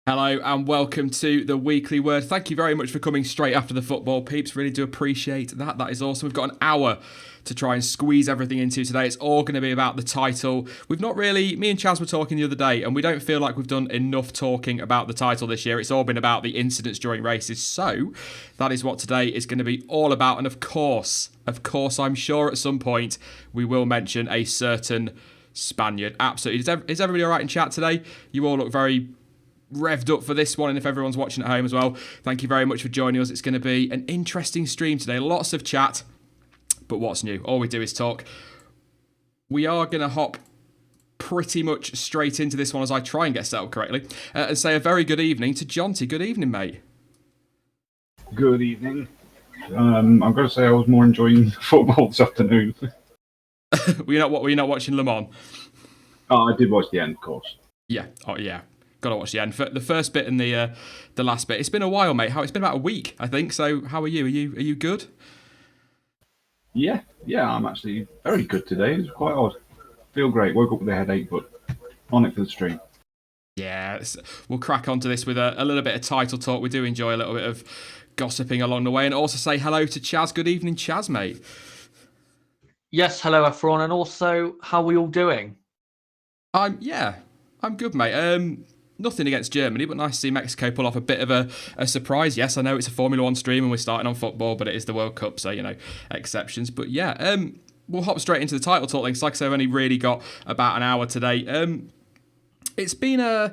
Hello and welcome to the Weekly Word. Thank you very much for coming straight after the football, peeps. Really do appreciate that. That is awesome. We've got an hour to try and squeeze everything into today. It's all going to be about the title. We've not really, me and Chaz were talking the other day, and we don't feel like we've done enough talking about the title this year. It's all been about the incidents during races. So that is what today is going to be all about. And of course, I'm sure at some point we will mention a certain Spaniard. Absolutely. Is everybody all right in chat today? You all look very revved up for this one, and if everyone's watching at home as well, thank you very much for joining us. It's going to be an interesting stream today, lots of chat, but what's new? All we do is talk. We are going to hop pretty much straight into this one as I try and get set up correctly, and say a very good evening to Jonty. Good evening, mate. Good evening. I'm going to say I was more enjoying football this afternoon. Were you not watching Le Mans? Oh, I did watch the end, of course. Yeah. Oh, yeah. Gotta watch the end. The first bit and the last bit. It's been a while, mate. It's been about a week, I think. So, how are you? Are you good? Yeah, I'm actually very good today. It's quite odd. Feel great. Woke up with a headache, but on it for the stream. Yeah, we'll crack on to this with a little bit of title talk. We do enjoy a little bit of gossiping along the way, and also say hello to Chaz. Good evening, Chaz, mate. Yes, hello everyone, and also how are we all doing? I'm good, mate. Nothing against Germany, but nice to see Mexico pull off a bit of a surprise. Yes, I know it's a Formula One stream and we're starting on football, but it is the World Cup, so exceptions. But yeah, we'll hop straight into the title talk things. Like I said, I've only really got about an hour today. It's been an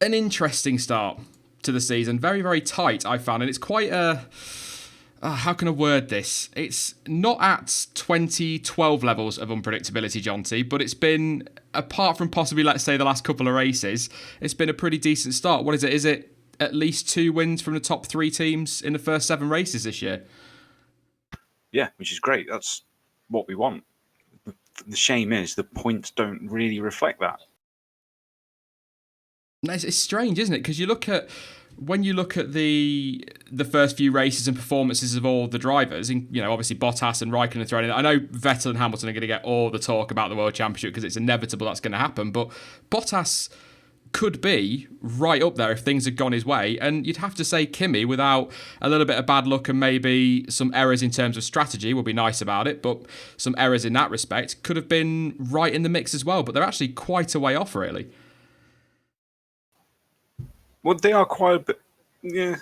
interesting start to the season, very very tight. I found, and it's quite a. How can I word this? It's not at 2012 levels of unpredictability, Jonty, but it's been, apart from possibly, let's say, the last couple of races, it's been a pretty decent start. What is it? Is it at least 2 wins from the top 3 teams in the first 7 races this year? Yeah, which is great. That's what we want. The shame is the points don't really reflect that. It's strange, isn't it? Because when you look at the first few races and performances of all the drivers, obviously Bottas and Raikkonen thrown in. I know Vettel and Hamilton are going to get all the talk about the World Championship because it's inevitable that's going to happen, but Bottas could be right up there if things had gone his way, and you'd have to say Kimi, without a little bit of bad luck and maybe some errors in terms of strategy, would be nice about it, but some errors in that respect, could have been right in the mix as well, but they're actually quite a way off, really. Well, they are quite a bit. Yeah,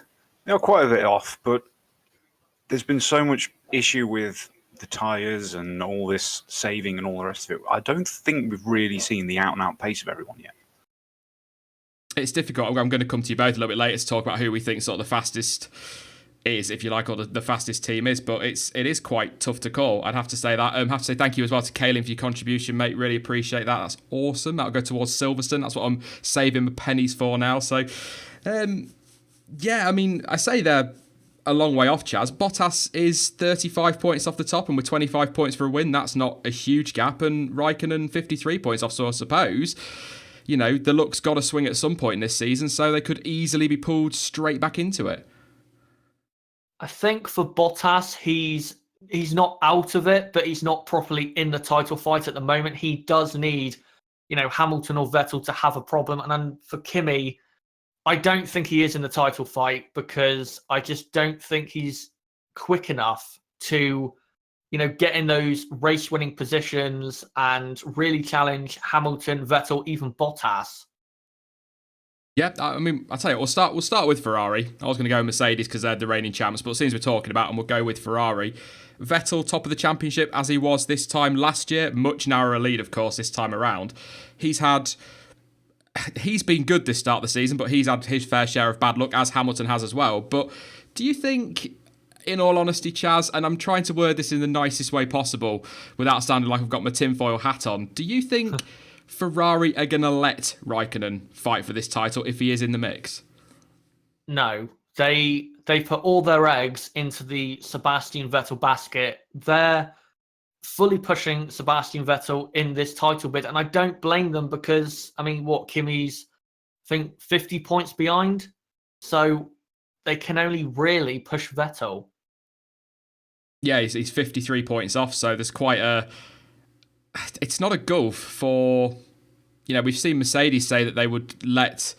they are quite a bit off. But there's been so much issue with the tyres and all this saving and all the rest of it. I don't think we've really seen the out-and-out pace of everyone yet. It's difficult. I'm going to come to you both a little bit later to talk about who we think sort of the fastest is, if you like, or the fastest team is, but it is quite tough to call. I'd have to say that. I have to say thank you as well to Kaylin for your contribution, mate. Really appreciate that. That's awesome. That'll go towards Silverstone. That's what I'm saving my pennies for now. So, I say they're a long way off, Chaz. Bottas is 35 points off the top, and with 25 points for a win, that's not a huge gap. And Raikkonen 53 points off. So I suppose, the luck's got to swing at some point in this season, so they could easily be pulled straight back into it. I think for Bottas, he's not out of it, but he's not properly in the title fight at the moment. He does need, Hamilton or Vettel to have a problem. And then for Kimi, I don't think he is in the title fight because I just don't think he's quick enough to, get in those race-winning positions and really challenge Hamilton, Vettel, even Bottas. Yeah, I'll tell you, we'll start with Ferrari. I was going to go Mercedes because they're the reigning champs, but since we're talking about them, we'll go with Ferrari. Vettel, top of the championship, as he was this time last year. Much narrower lead, of course, this time around. He's been good this start of the season, but he's had his fair share of bad luck, as Hamilton has as well. But do you think, in all honesty, Chaz, and I'm trying to word this in the nicest way possible without sounding like I've got my tinfoil hat on, do you think Ferrari are going to let Raikkonen fight for this title if he is in the mix? No, they put all their eggs into the Sebastian Vettel basket. They're fully pushing Sebastian Vettel in this title bid, and I don't blame them because, Kimi's, I think, 50 points behind, so they can only really push Vettel. Yeah, he's 53 points off, so there's quite a... It's not a gulf for... we've seen Mercedes say that they would let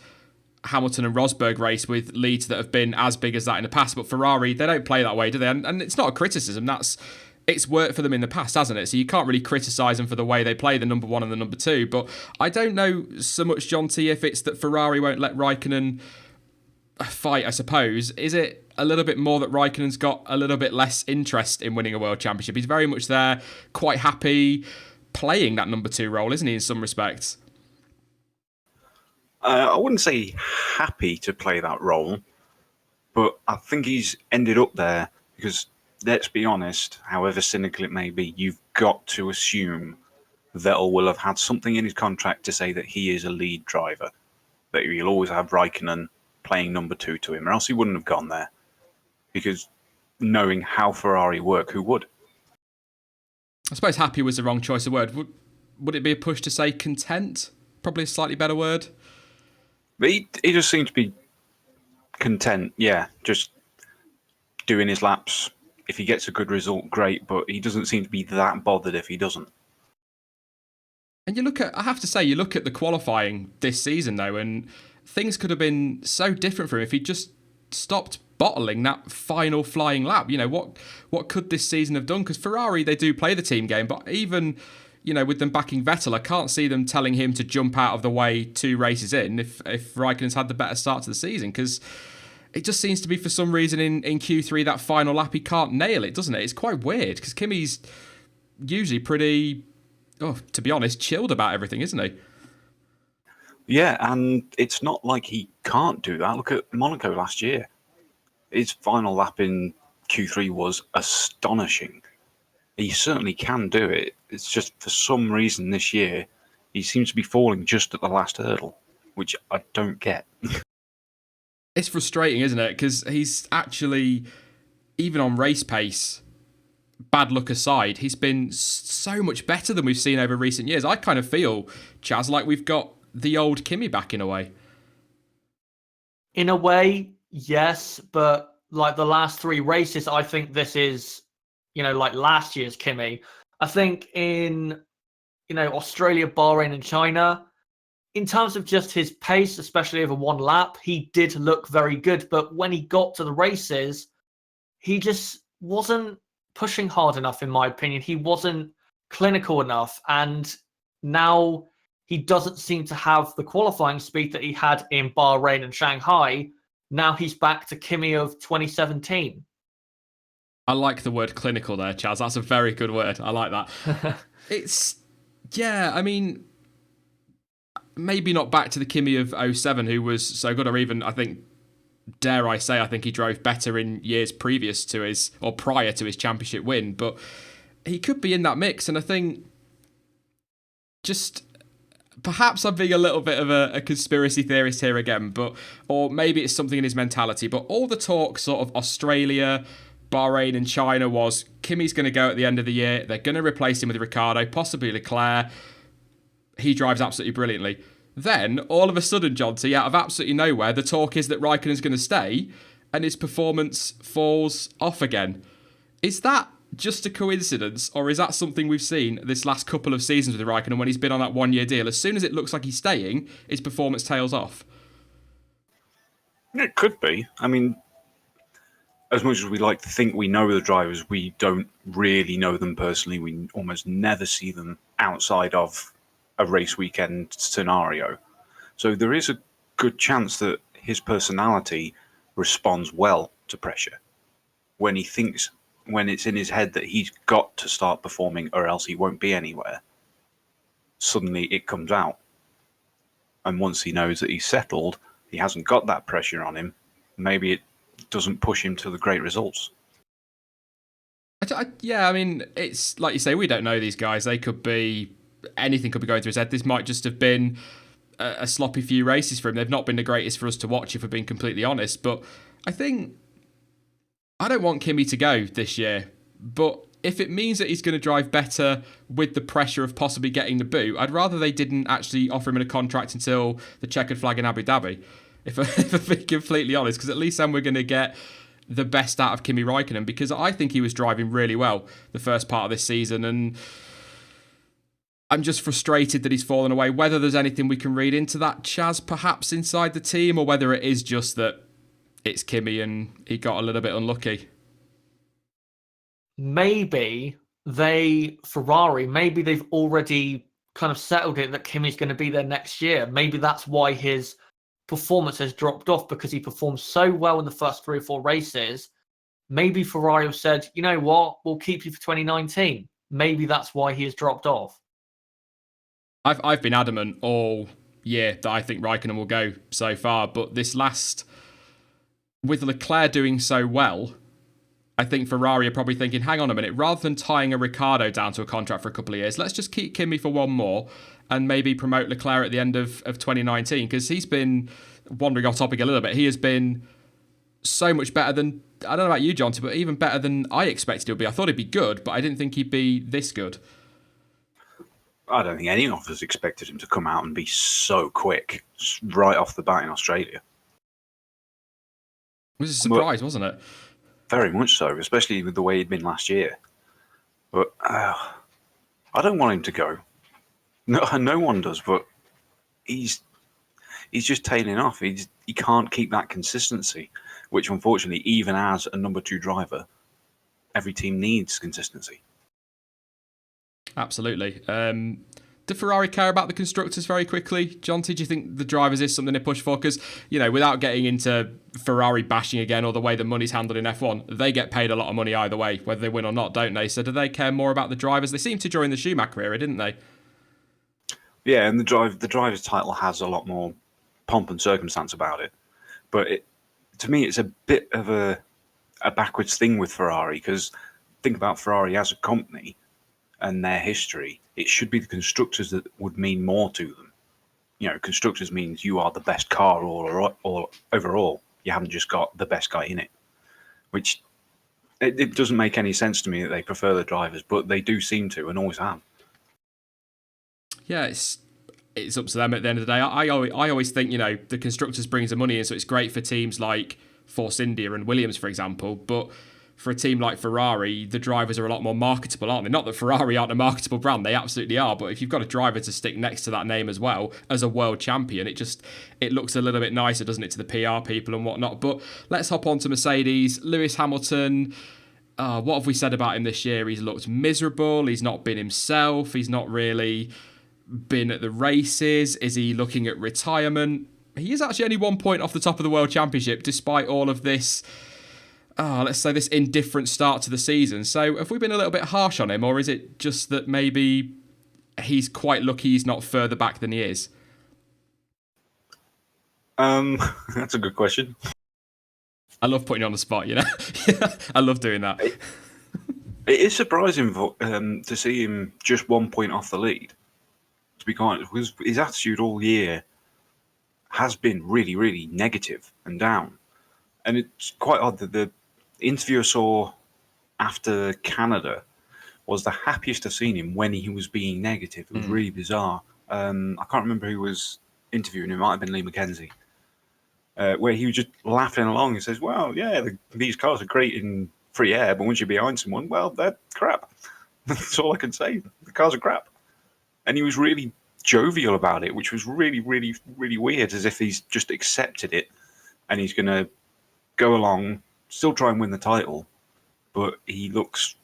Hamilton and Rosberg race with leads that have been as big as that in the past. But Ferrari, they don't play that way, do they? And it's not a criticism. It's worked for them in the past, hasn't it? So you can't really criticise them for the way they play the number one and the number two. But I don't know so much, John T, if it's that Ferrari won't let Raikkonen fight, I suppose. Is it a little bit more that Raikkonen's got a little bit less interest in winning a world championship? He's very much there, quite happy playing that number two role, isn't he, in some respects? I wouldn't say happy to play that role, but I think he's ended up there because, let's be honest, however cynical it may be, you've got to assume Vettel will have had something in his contract to say that he is a lead driver, that he'll always have Raikkonen playing number two to him, or else he wouldn't have gone there. Because knowing how Ferrari work, who would? I suppose happy was the wrong choice of word. Would it be a push to say content? Probably a slightly better word. But he just seems to be content, yeah, just doing his laps. If he gets a good result, great, but he doesn't seem to be that bothered if he doesn't. And I have to say, you look at the qualifying this season, though, and things could have been so different for him if he just stopped bottling that final flying lap. What could this season have done? Because Ferrari, they do play the team game, but even, with them backing Vettel, I can't see them telling him to jump out of the way 2 races in if Raikkonen's had the better start to the season, because it just seems to be, for some reason, in Q3, that final lap, he can't nail it, doesn't it? It's quite weird, because Kimi's usually pretty, to be honest, chilled about everything, isn't he? Yeah, and it's not like he can't do that. Look at Monaco last year. His final lap in Q3 was astonishing. He certainly can do it. It's just, for some reason this year, he seems to be falling just at the last hurdle, which I don't get. It's frustrating, isn't it? Because he's actually, even on race pace, bad luck aside, he's been so much better than we've seen over recent years. I kind of feel, Chaz, like we've got the old Kimi back in a way. In a way, yes, but like the last 3 races, I think this is, like last year's Kimi. I think in, Australia, Bahrain and China, in terms of just his pace, especially over 1 lap, he did look very good. But when he got to the races, he just wasn't pushing hard enough, in my opinion. He wasn't clinical enough. And now he doesn't seem to have the qualifying speed that he had in Bahrain and Shanghai. Now he's back to Kimi of 2017. I like the word clinical there, Chaz. That's a very good word. I like that. Maybe not back to the Kimi of 07, who was so good, or even, I think, dare I say, I think he drove better in years previous to his, or prior to his championship win, but he could be in that mix. And I think, just perhaps I'm being a little bit of a conspiracy theorist here again, or maybe it's something in his mentality, but all the talk sort of Australia, Bahrain and China was Kimi's going to go at the end of the year. They're going to replace him with Ricciardo, possibly Leclerc. He drives absolutely brilliantly. Then, all of a sudden, John T, out of absolutely nowhere, the talk is that Raikkonen's going to stay and his performance falls off again. Is that just a coincidence, or is that something we've seen this last couple of seasons with Raikkonen when he's been on that 1-year deal? As soon as it looks like he's staying, his performance tails off. It could be. I mean, as much as we like to think we know the drivers, we don't really know them personally. We almost never see them outside of a race weekend scenario. So there is a good chance that his personality responds well to pressure. When it's in his head that he's got to start performing or else he won't be anywhere, suddenly it comes out. And once he knows that he's settled, he hasn't got that pressure on him, maybe it doesn't push him to the great results. I mean, it's like you say, we don't know these guys. Anything could be going through his head. This might just have been a sloppy few races for him. They've not been the greatest for us to watch, if we're being completely honest. But I don't want Kimi to go this year. But if it means that he's going to drive better with the pressure of possibly getting the boot, I'd rather they didn't actually offer him a contract until the checkered flag in Abu Dhabi, if I'm being completely honest, because at least then we're going to get the best out of Kimi Raikkonen, because I think he was driving really well the first part of this season, and I'm just frustrated that he's fallen away. Whether there's anything we can read into that, Chaz, perhaps inside the team, or whether it is just that it's Kimi and he got a little bit unlucky. Maybe Ferrari, maybe they've already kind of settled it that Kimi's going to be there next year. Maybe that's why his performance has dropped off, because he performed so well in the first 3 or 4 races. Maybe Ferrari have said, you know what, we'll keep you for 2019. Maybe that's why he has dropped off. I've been adamant all year that I think Raikkonen will go so far, but this last, with Leclerc doing so well, I think Ferrari are probably thinking, hang on a minute, rather than tying a Ricciardo down to a contract for a couple of years, let's just keep Kimi for one more and maybe promote Leclerc at the end of 2019, because he's been, wandering off topic a little bit, he has been so much better than, I don't know about you, Jonty, but even better than I expected he would be. I thought he'd be good, but I didn't think he'd be this good. I don't think any of us expected him to come out and be so quick right off the bat in Australia. It was a surprise, wasn't it? Very much so, especially with the way he'd been last year. But I don't want him to go. No one does, but he's just tailing off. He can't keep that consistency, which unfortunately, even as a number 2 driver, every team needs consistency. Absolutely. Do Ferrari care about the constructors very quickly? Jonty, do you think the drivers is something to push for? Because, you know, without getting into Ferrari bashing again or the way the money's handled in F1, they get paid a lot of money either way, whether they win or not, don't they? So do they care more about the drivers? They seem to during the Schumacher era, didn't they? Yeah, and the driver's title has a lot more pomp and circumstance about it. But to me, it's a bit of a backwards thing with Ferrari, because think about Ferrari as a company and their history. It should be the constructors that would mean more to them. You know, constructors means you are the best car all overall. You haven't just got the best guy in it, which it doesn't make any sense to me that they prefer the drivers, but they do seem to and always have. Yeah, it's up to them at the end of the day. I always think, you know, the constructors brings the money in, so it's great for teams like Force India and Williams, for example, but for a team like Ferrari, the drivers are a lot more marketable, aren't they? Not that Ferrari aren't a marketable brand, they absolutely are, but if you've got a driver to stick next to that name as well as a world champion, it looks a little bit nicer, doesn't it, to the PR people and whatnot. But let's hop on to Mercedes. Lewis Hamilton, what have we said about him this year? He's looked miserable, he's not been himself, he's not really been at the races. Is he looking at retirement? He is actually only 1 point off the top of the World Championship, despite all of this, let's say, this indifferent start to the season. So have we been a little bit harsh on him, or is it just that maybe he's quite lucky he's not further back than he is? That's a good question. I love putting you on the spot, you know? I love doing that. It is surprising to see him just 1 point off the lead. To be honest, because his attitude all year has been really, really negative and down. And it's quite odd that the interview I saw after Canada was the happiest I've seen him when he was being negative. It was really bizarre. I can't remember who was interviewing him. It might have been Lee McKenzie. Where he was just laughing along. He says, well, yeah, these cars are great in free air, but once you're behind someone, well, they're crap. That's all I can say. The cars are crap. And he was really jovial about it, which was really, really, really weird, as if he's just accepted it and he's going to go along, still try and win the title, but it looks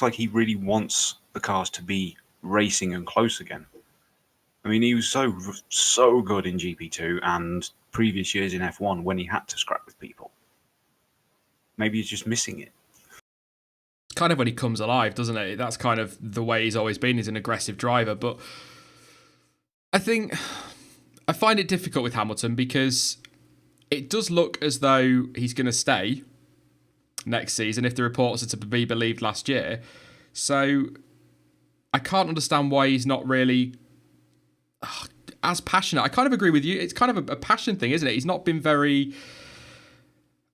like he really wants the cars to be racing and close again. I mean, he was so good in GP2 and previous years in F1 when he had to scrap with people. Maybe he's just missing it. It's kind of when he comes alive, doesn't it? That's kind of the way he's always been. He's an aggressive driver, but I find it difficult with Hamilton because it does look as though he's going to stay next season if the reports are to be believed last year. So I can't understand why he's not really as passionate. I kind of agree with you. It's kind of a passion thing, isn't it? He's not been very...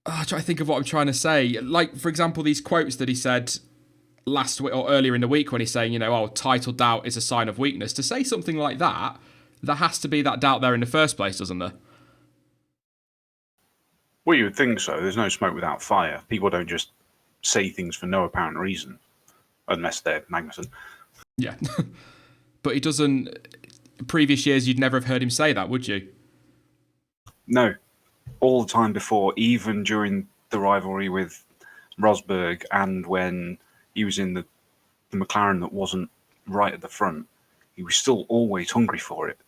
I try to think of what I'm trying to say. Like, for example, these quotes that he said last week or earlier in the week when he's saying, you know, title doubt is a sign of weakness. To say something like that, there has to be that doubt there in the first place, doesn't there? Well, you would think so. There's no smoke without fire. People don't just say things for no apparent reason, unless they're Magnussen. Yeah. but he doesn't. Previous years, you'd never have heard him say that, would you? No, all the time before, even during the rivalry with Rosberg and when he was in the McLaren that wasn't right at the front, he was still always hungry for it.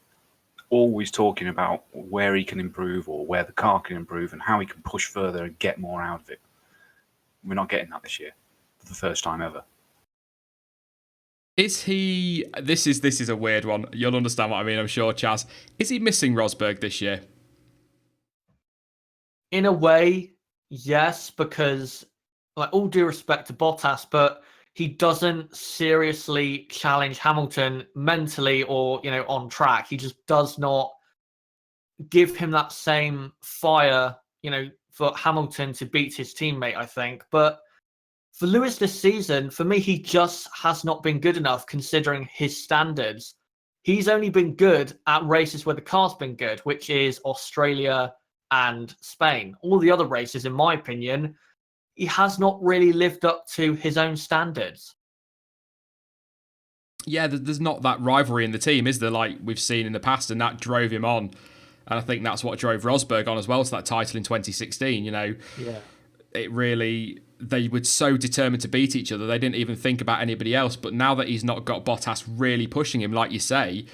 Always talking about where he can improve or where the car can improve and how he can push further and get more out of it. We're not getting that this year for the first time ever. Is he? This is a weird one. You'll understand what I mean, I'm sure, Chaz. Is he missing Rosberg this year? In a way, yes, because like all due respect to Bottas, but he doesn't seriously challenge Hamilton mentally or, on track. He just does not give him that same fire, for Hamilton to beat his teammate, I think. But for Lewis this season, for me, he just has not been good enough considering his standards. He's only been good at races where the car's been good, which is Australia and Spain. All the other races, in my opinion, he has not really lived up to his own standards. Yeah, there's not that rivalry in the team, is there, like we've seen in the past, and that drove him on. And I think that's what drove Rosberg on as well to that title in 2016, Yeah. It really, they were so determined to beat each other, they didn't even think about anybody else. But now that he's not got Bottas really pushing him, like you say,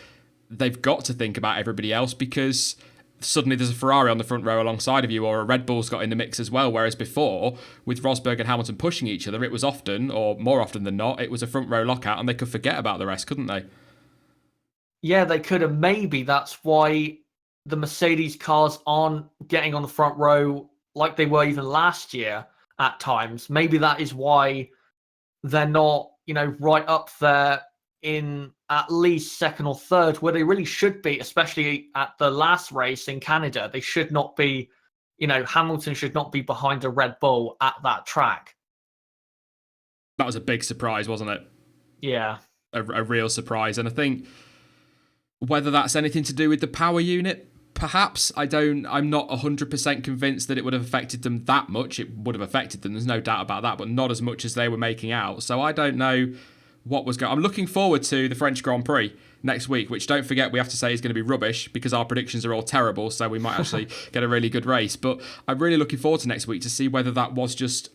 they've got to think about everybody else, because suddenly there's a Ferrari on the front row alongside of you, or a Red Bull's got in the mix as well. Whereas before, with Rosberg and Hamilton pushing each other, it was often, or more often than not, it was a front row lockout, and they could forget about the rest, couldn't they? Yeah, they could have. Maybe that's why the Mercedes cars aren't getting on the front row like they were even last year at times. Maybe that is why they're not, right up there in at least second or third, where they really should be, especially at the last race in Canada. They should not be, Hamilton should not be behind a Red Bull at that track. That was a big surprise, wasn't it? Yeah. A real surprise. And I think whether that's anything to do with the power unit, perhaps. I'm not 100% convinced that it would have affected them that much. It would have affected them, there's no doubt about that, but not as much as they were making out. So I don't know what was going on. I'm looking forward to the French Grand Prix next week, which, don't forget, we have to say is going to be rubbish because our predictions are all terrible, so we might actually get a really good race. But I'm really looking forward to next week to see whether that was just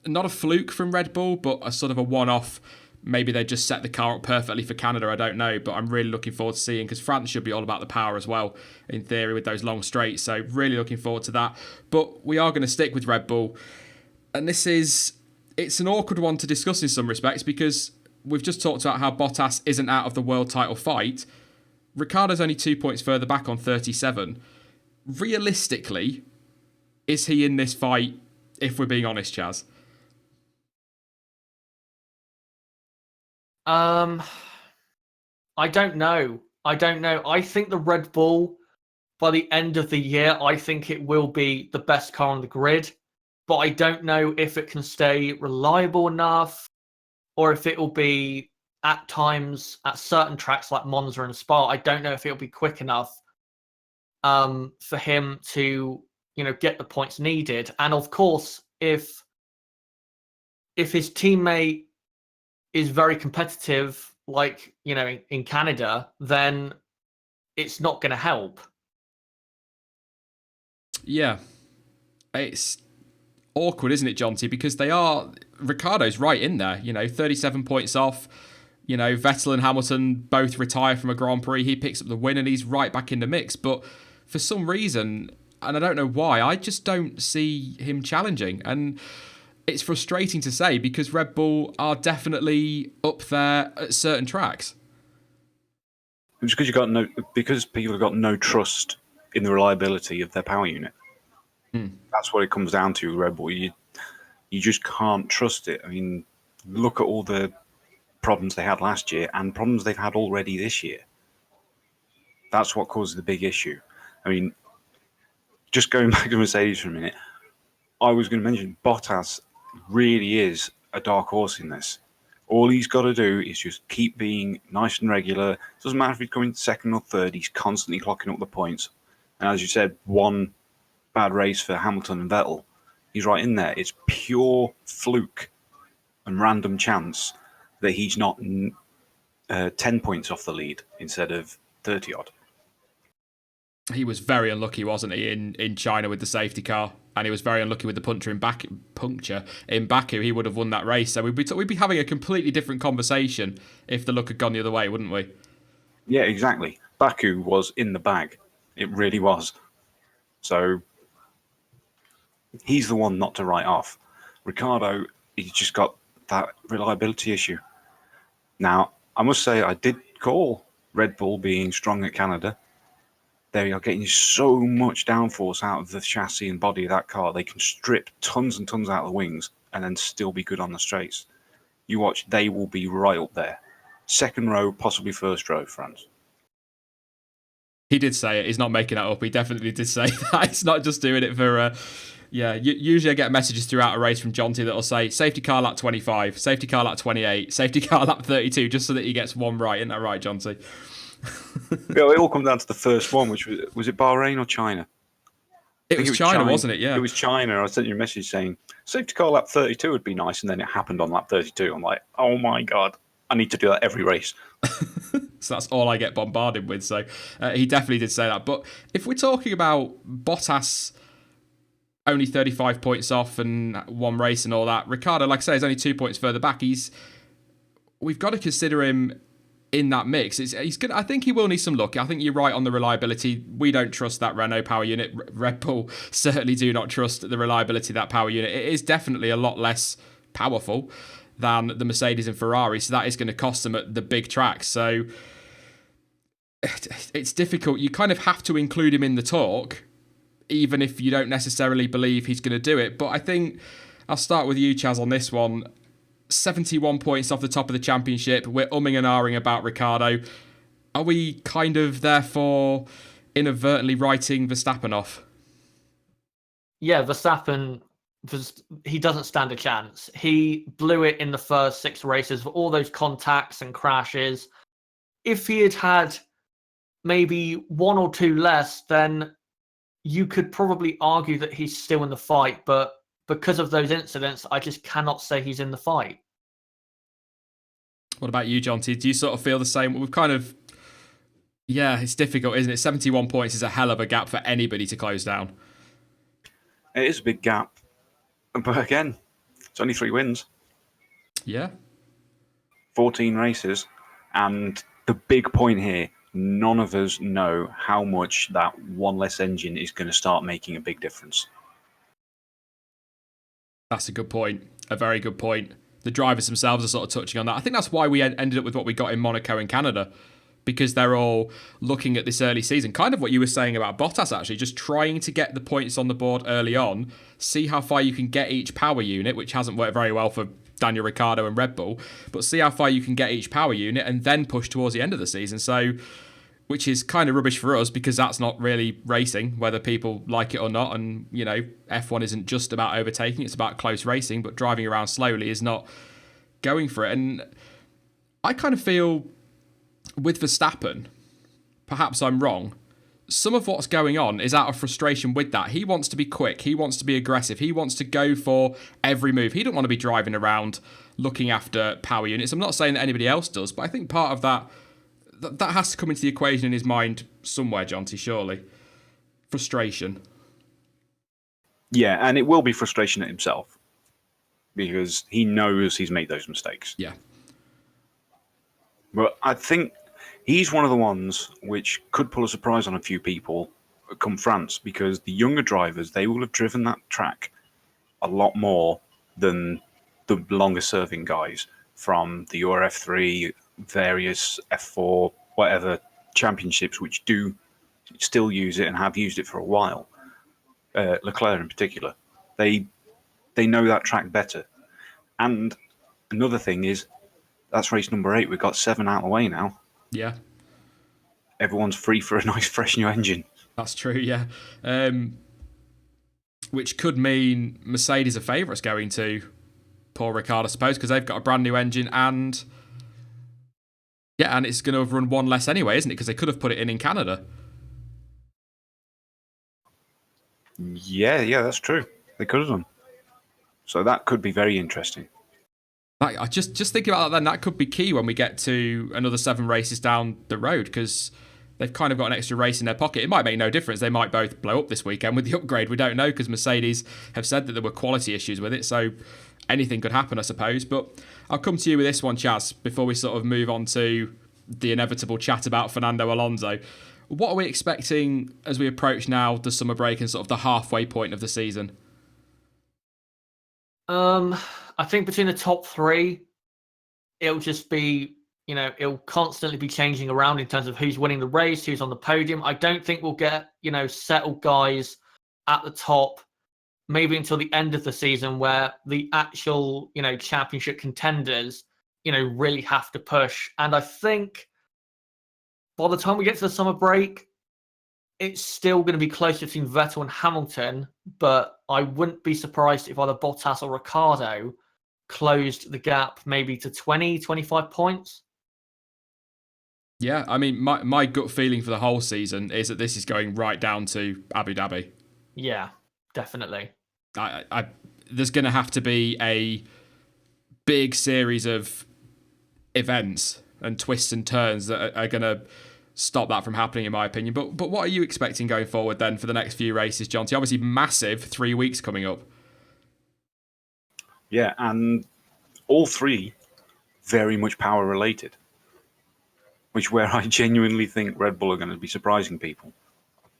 not a fluke from Red Bull, but a sort of a one-off. Maybe they just set the car up perfectly for Canada, I don't know, but I'm really looking forward to seeing, because France should be all about the power as well, in theory, with those long straights. So really looking forward to that. But we are going to stick with Red Bull. And it's an awkward one to discuss in some respects, because we've just talked about how Bottas isn't out of the world title fight. Ricciardo's only 2 points further back on 37. Realistically, is he in this fight, if we're being honest, Chaz? I don't know. I think the Red Bull, by the end of the year, I think it will be the best car on the grid. But I don't know if it can stay reliable enough, or if it will be at times at certain tracks like Monza and Spa. I don't know if it'll be quick enough for him to, get the points needed. And of course, if his teammate is very competitive, like, in Canada, then it's not going to help. Yeah. It's awkward, isn't it, Jonty? Because Ricciardo's right in there, 37 points off. Vettel and Hamilton both retire from a Grand Prix. He picks up the win and he's right back in the mix. But for some reason, and I don't know why, I just don't see him challenging. And it's frustrating to say, because Red Bull are definitely up there at certain tracks. It's because people have got no trust in the reliability of their power unit. That's what it comes down to, Red Bull. You just can't trust it. I mean, look at all the problems they had last year and problems they've had already this year. That's what causes the big issue. I mean, just going back to Mercedes for a minute, I was going to mention Bottas really is a dark horse in this. All he's got to do is just keep being nice and regular. It doesn't matter if he's coming second or third, he's constantly clocking up the points. And as you said, one bad race for Hamilton and Vettel, he's right in there. It's pure fluke and random chance that he's not 10 points off the lead instead of 30 odd. He was very unlucky, wasn't he, in China with the safety car, and he was very unlucky with the puncture in Baku. He would have won that race, so we'd be having a completely different conversation if the luck had gone the other way, wouldn't we? Yeah, exactly. Baku was in the bag. It really was. So he's the one not to write off. Ricardo, he's just got that reliability issue. Now, I must say, I did call Red Bull being strong at Canada. They are getting so much downforce out of the chassis and body of that car. They can strip tons and tons out of the wings and then still be good on the straights. You watch, they will be right up there. Second row, possibly first row, France. He did say it. He's not making that up. He definitely did say that. He's not just doing it for... usually I get messages throughout a race from Jonty that'll say safety car lap 25, safety car lap 28, safety car lap 32, just so that he gets one right. Isn't that right, Jonty? Yeah, it all comes down to the first one, which was it Bahrain or China? It was China, wasn't it? Yeah. It was China. I sent you a message saying safety car lap 32 would be nice, and then it happened on lap 32. I'm like, oh my God, I need to do that every race. So that's all I get bombarded with. So he definitely did say that. But if we're talking about Bottas only 35 points off and one race and all that, Ricciardo, like I say, is only 2 points further back. We've got to consider him in that mix. He's good. I think he will need some luck. I think you're right on the reliability. We don't trust that Renault power unit. Red Bull certainly do not trust the reliability of that power unit. It is definitely a lot less powerful than the Mercedes and Ferrari, so that is going to cost them at the big tracks. So it's difficult. You kind of have to include him in the talk, even if you don't necessarily believe he's going to do it. But I think I'll start with you, Chaz, on this one. 71 points off the top of the championship. We're umming and ahhing about Ricciardo. Are we kind of therefore inadvertently writing Verstappen off? Yeah, Verstappen, he doesn't stand a chance. He blew it in the first 6 races for all those contacts and crashes. If he had had maybe 1 or 2 less, then you could probably argue that he's still in the fight, but because of those incidents, I just cannot say he's in the fight. What about you, Jonty? Do you sort of feel the same? We've kind of... Yeah, it's difficult, isn't it? 71 points is a hell of a gap for anybody to close down. It is a big gap. But again, it's only 3 wins. Yeah. 14 races. And the big point here, none of us know how much that one less engine is going to start making a big difference. That's a good point. A very good point. The drivers themselves are sort of touching on that. I think that's why we ended up with what we got in Monaco and Canada, because they're all looking at this early season. Kind of what you were saying about Bottas, actually, just trying to get the points on the board early on, see how far you can get each power unit, which hasn't worked very well for Daniel Ricciardo and Red Bull, but see how far you can get each power unit and then push towards the end of the season. So, which is kind of rubbish for us because that's not really racing, whether people like it or not. And, you know, F1 isn't just about overtaking, it's about close racing, but driving around slowly is not going for it. And I kind of feel with Verstappen, perhaps I'm wrong, some of what's going on is out of frustration with that. He wants to be quick, he wants to be aggressive, he wants to go for every move. He don't want to be driving around looking after power units. I'm not saying that anybody else does, but I think part of that has to come into the equation in his mind somewhere, Jonty, surely. Frustration. Yeah, and it will be frustration at himself because he knows he's made those mistakes. Yeah. But I think he's one of the ones which could pull a surprise on a few people come France, because the younger drivers, they will have driven that track a lot more than the longer serving guys from the Euro F3, various F4, whatever championships, which do still use it and have used it for a while. Leclerc in particular, they know that track better. And another thing is, that's race number 8. We've got 7 out of the way now. Yeah. Everyone's free for a nice fresh new engine. That's true, yeah. Which could mean Mercedes are favourites going to Paul Ricard, I suppose, because they've got a brand new engine and... Yeah, and it's going to have run one less anyway, isn't it? Because they could have put it in Canada. Yeah, that's true. They could have done. So that could be very interesting. I just thinking about that, then that could be key when we get to another 7 races down the road, because they've kind of got an extra race in their pocket. It might make no difference. They might both blow up this weekend with the upgrade. We don't know, because Mercedes have said that there were quality issues with it. So anything could happen, I suppose. But I'll come to you with this one, Chaz, before we sort of move on to the inevitable chat about Fernando Alonso. What are we expecting as we approach now the summer break and sort of the halfway point of the season? I think between the top 3, it'll just be, it'll constantly be changing around in terms of who's winning the race, who's on the podium. I don't think we'll get, settled guys at the top maybe until the end of the season, where the actual, championship contenders, really have to push. And I think by the time we get to the summer break, it's still going to be close between Vettel and Hamilton, but I wouldn't be surprised if either Bottas or Ricciardo closed the gap maybe to 20, 25 points. Yeah, I mean, my gut feeling for the whole season is that this is going right down to Abu Dhabi. Yeah, definitely. There's going to have to be a big series of events and twists and turns that are going to stop that from happening, in my opinion. But what are you expecting going forward then for the next few races, Jonty? Obviously, massive 3 weeks coming up. Yeah, and all 3 very much power related, which where I genuinely think Red Bull are going to be surprising people.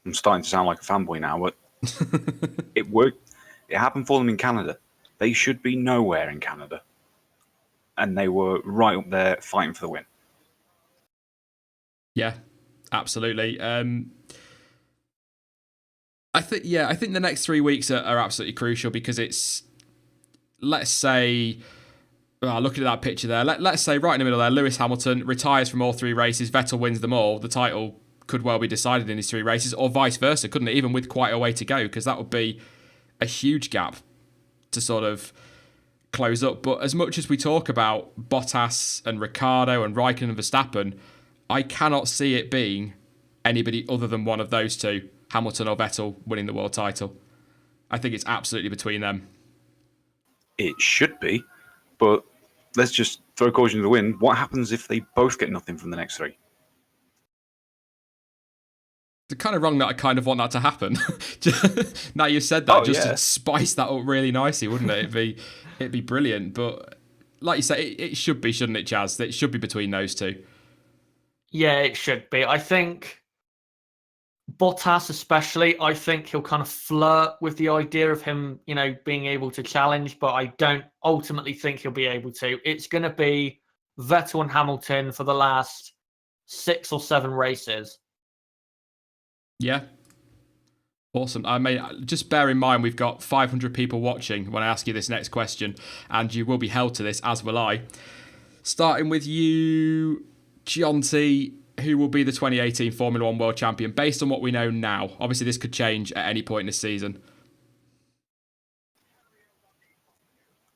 I'm starting to sound like a fanboy now, but it worked. It happened for them in Canada. They should be nowhere in Canada, and they were right up there fighting for the win. Yeah, absolutely. I think the next 3 weeks are absolutely crucial, because it's, let's say, looking at that picture there, let's say right in the middle there, Lewis Hamilton retires from all 3 races, Vettel wins them all. The title could well be decided in these 3 races, or vice versa, couldn't it? Even with quite a way to go, because that would be a huge gap to sort of close up. But as much as we talk about Bottas and Ricciardo and Raikkonen and Verstappen, I cannot see it being anybody other than one of those 2, Hamilton or Vettel, winning the world title. I think it's absolutely between them. It should be, but let's just throw caution to the wind. What happens if they both get nothing from the next 3? It's kind of wrong that I kind of want that to happen. Now you've said that, to spice that up really nicely, wouldn't it? It'd be brilliant. But like you say, it should be, shouldn't it, Chaz? It should be between those 2. Yeah, it should be. I think Bottas especially, I think he'll kind of flirt with the idea of him, being able to challenge, but I don't ultimately think he'll be able to. It's going to be Vettel and Hamilton for the last 6 or 7 races. Yeah. Awesome. I mean, just bear in mind, we've got 500 people watching when I ask you this next question, and you will be held to this, as will I. Starting with you, Jonty, who will be the 2018 Formula One World Champion, based on what we know now? Obviously, this could change at any point in the season.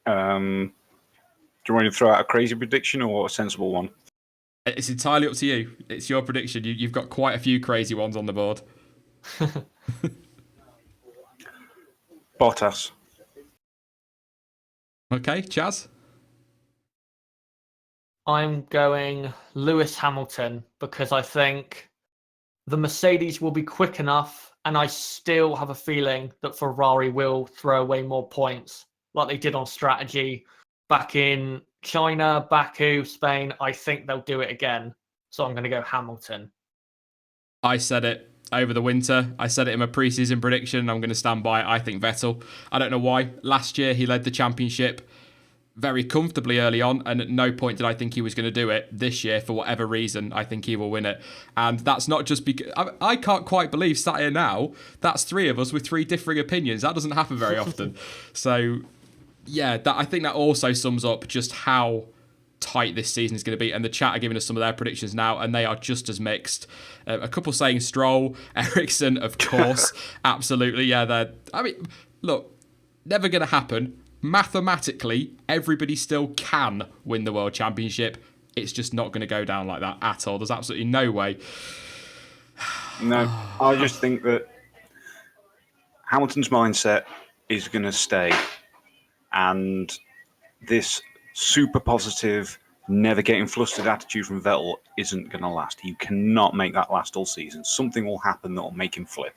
Do you want me to throw out a crazy prediction or a sensible one? It's entirely up to you. It's your prediction. You've got quite a few crazy ones on the board. Bottas. Okay, Chaz? I'm going Lewis Hamilton, because I think the Mercedes will be quick enough, and I still have a feeling that Ferrari will throw away more points like they did on strategy back in China, Baku, Spain. I think they'll do it again. So I'm going to go Hamilton. I said it over the winter. I said it in my preseason prediction. I'm going to stand by it. I think Vettel. I don't know why. Last year, he led the championship very comfortably early on, and at no point did I think he was going to do it. This year, for whatever reason, I think he will win it. And that's not just because... I can't quite believe, sat here now, that's 3 of us with 3 differing opinions. That doesn't happen very often. So, yeah, I think that also sums up just how tight this season is going to be, and the chat are giving us some of their predictions now, and they are just as mixed. A couple saying Stroll, Ericsson, of course, absolutely, yeah. Look, never going to happen. Mathematically, everybody still can win the World Championship. It's just not going to go down like that at all. There's absolutely no way. No, I just think that Hamilton's mindset is going to stay, and this super positive, never getting flustered attitude from Vettel isn't going to last. You cannot make that last all season. Something will happen that will make him flip.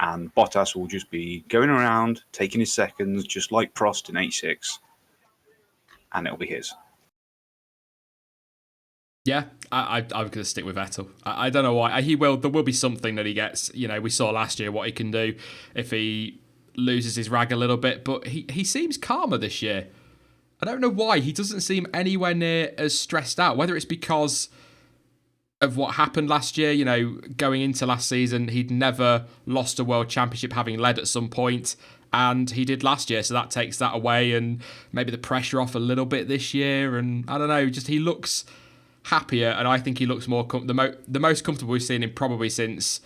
And Bottas will just be going around, taking his seconds, just like Prost in 86, and it'll be his. Yeah, I'm going to stick with Vettel. I don't know why. He will. There will be something that he gets. You know, we saw last year what he can do if he loses his rag a little bit, but he seems calmer this year. I don't know why. He doesn't seem anywhere near as stressed out, whether it's because of what happened last year. You know, going into last season, he'd never lost a world championship, having led at some point, and he did last year, so that takes that away and maybe the pressure off a little bit this year. And I don't know, just he looks happier, and I think he looks more the most comfortable we've seen him probably since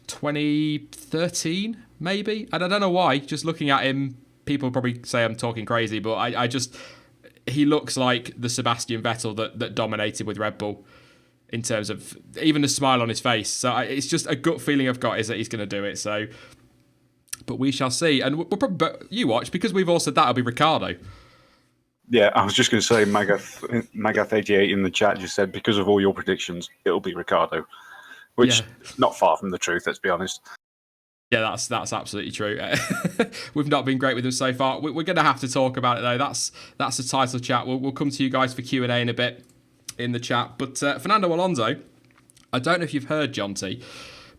2013, maybe. And I don't know why. Just looking at him, people probably say I'm talking crazy, but I just he looks like the Sebastian Vettel that dominated with Red Bull in terms of even the smile on his face. So it's just a gut feeling I've got is that he's going to do it. So, but we shall see. And we'll probably, but you watch, because we've all said that, it'll be Ricardo. Yeah, I was just going to say, Magath88 in the chat just said, because of all your predictions, it'll be Ricardo. Which, not far from the truth, let's be honest. Yeah, that's absolutely true. We've not been great with them so far. We're going to have to talk about it, though. That's the title chat. We'll come to you guys for Q&A in a bit in the chat. But Fernando Alonso, I don't know if you've heard, Jonty,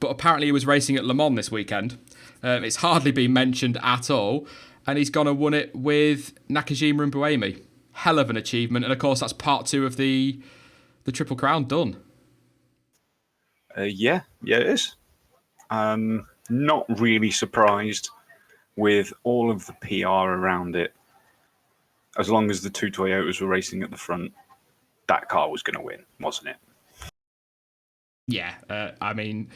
but apparently he was racing at Le Mans this weekend. It's hardly been mentioned at all. And he's gone and won it with Nakajima and Buemi. Hell of an achievement. And of course, that's part 2 of the Triple Crown done. Yeah, it is. Not really surprised with all of the PR around it. As long as the 2 Toyotas were racing at the front, that car was going to win, wasn't it? Yeah, I mean,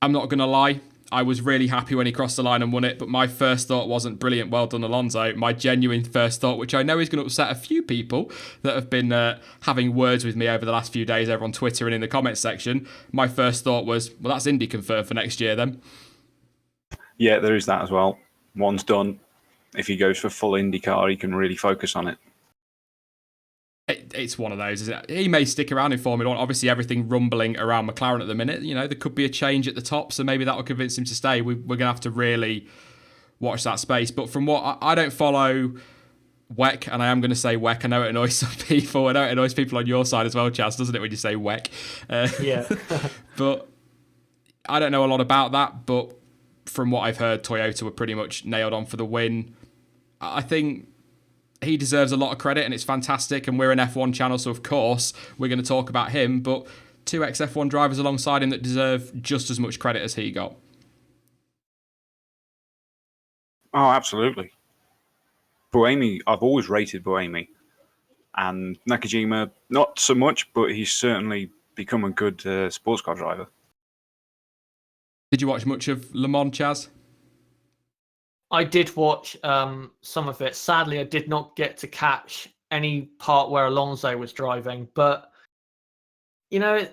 I'm not going to lie. I was really happy when he crossed the line and won it, but my first thought wasn't brilliant, well done Alonso. My genuine first thought, which I know is going to upset a few people that have been having words with me over the last few days over on Twitter and in the comments section, my first thought was, well, that's Indy confirmed for next year then. Yeah, there is that as well. One's done. If he goes for full IndyCar, he can really focus on it. It's one of those, isn't it? He may stick around in Formula 1. Obviously, everything rumbling around McLaren at the minute. You know, there could be a change at the top, so maybe that will convince him to stay. We're going to have to really watch that space. But from what I don't follow WEC, and I am going to say WEC. I know it annoys some people. I know it annoys people on your side as well, Chaz, doesn't it, when you say WEC? Yeah. But I don't know a lot about that. But from what I've heard, Toyota were pretty much nailed on for the win. I think he deserves a lot of credit, and it's fantastic, and we're an F1 channel, so of course we're going to talk about him, but 2 ex-F1 drivers alongside him that deserve just as much credit as he got. Oh, absolutely. Buemi, I've always rated Buemi, and Nakajima, not so much, but he's certainly become a good sports car driver. Did you watch much of Le Mans, Chaz? I did watch some of it. Sadly, I did not get to catch any part where Alonso was driving. But, you know,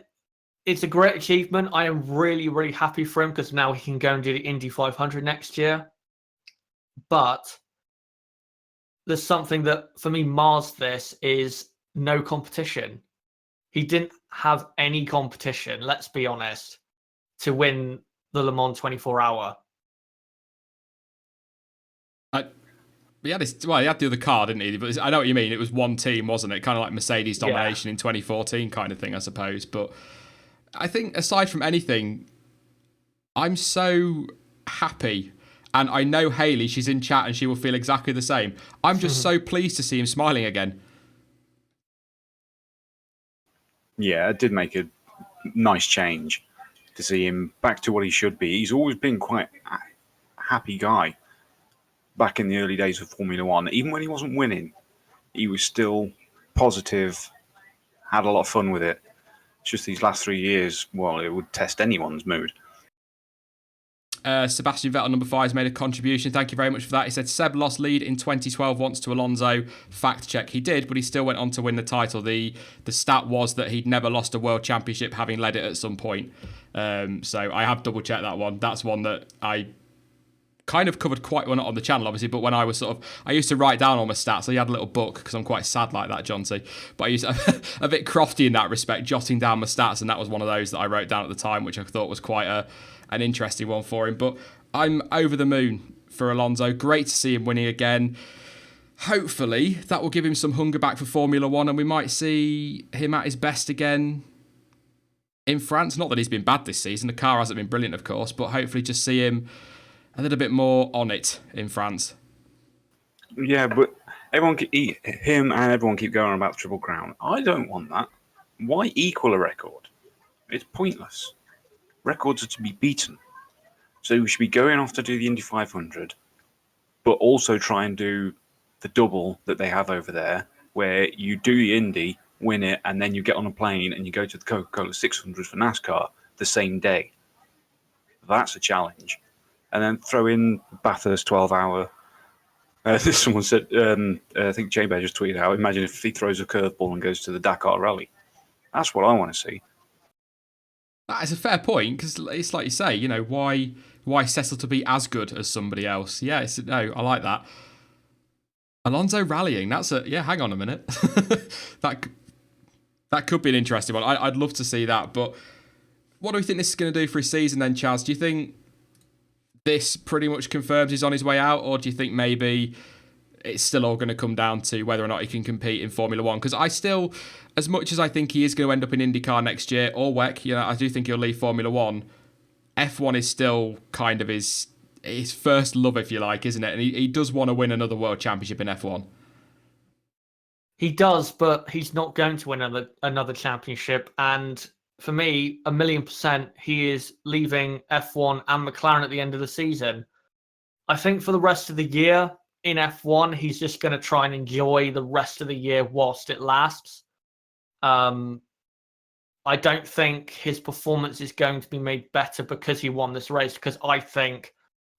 it's a great achievement. I am really, really happy for him because now he can go and do the Indy 500 next year. But there's something that, for me, mars this is no competition. He didn't have any competition, let's be honest, to win the Le Mans 24-hour. He had the other car, didn't he? But I know what you mean. It was one team, wasn't it? Kind of like Mercedes domination in 2014 kind of thing, I suppose. But I think aside from anything, I'm so happy. And I know Hayley, she's in chat and she will feel exactly the same. I'm just so pleased to see him smiling again. Yeah, it did make a nice change to see him back to what he should be. He's always been quite a happy guy. Back in the early days of Formula One, even when he wasn't winning, he was still positive, had a lot of fun with it. It's just these last 3 years, well, it would test anyone's mood. Sebastian Vettel, number 5, has made a contribution. Thank you very much for that. He said, Seb lost lead in 2012 once to Alonso. Fact check, he did, but he still went on to win the title. The stat was that he'd never lost a world championship, having led it at some point. So I have double-checked that one. That's one that I kind of covered quite well, not on the channel obviously, but when I was I used to write down all my stats. I had a little book because I'm quite sad like that, John C. But I used a bit crofty in that respect, jotting down my stats, and that was one of those that I wrote down at the time, which I thought was quite an interesting one for him. But I'm over the moon for Alonso. Great to see him winning again. Hopefully that will give him some hunger back for Formula One, and we might see him at his best again in France. Not that he's been bad this season. The car hasn't been brilliant, of course, but hopefully just see him a little bit more on it in France. Yeah, but him and everyone keep going on about the Triple Crown. I don't want that. Why equal a record? It's pointless. Records are to be beaten. So we should be going off to do the Indy 500, but also try and do the double that they have over there, where you do the Indy, win it, and then you get on a plane and you go to the Coca-Cola 600 for NASCAR the same day. That's a challenge. And then throw in Bathurst 12-hour. Someone said, I think J-Bear just tweeted out, imagine if he throws a curveball and goes to the Dakar Rally. That's what I want to see. That is a fair point, because it's like you say, you know, why settle to be as good as somebody else? Yeah, no, I like that. Alonso rallying, hang on a minute. that could be an interesting one. I'd love to see that, but what do we think this is going to do for his season then, Chaz? Do you think this pretty much confirms he's on his way out, or do you think maybe it's still all going to come down to whether or not he can compete in Formula One? Because I still, as much as I think he is going to end up in IndyCar next year, or WEC, you know, I do think he'll leave Formula One. F1 is still kind of his first love, if you like, isn't it? And he does want to win another world championship in F1. He does, but he's not going to win another championship. And for me, 1,000,000%, he is leaving F1 and McLaren at the end of the season. I think for the rest of the year in F1, he's just going to try and enjoy the rest of the year whilst it lasts. I don't think his performance is going to be made better because he won this race, because I think,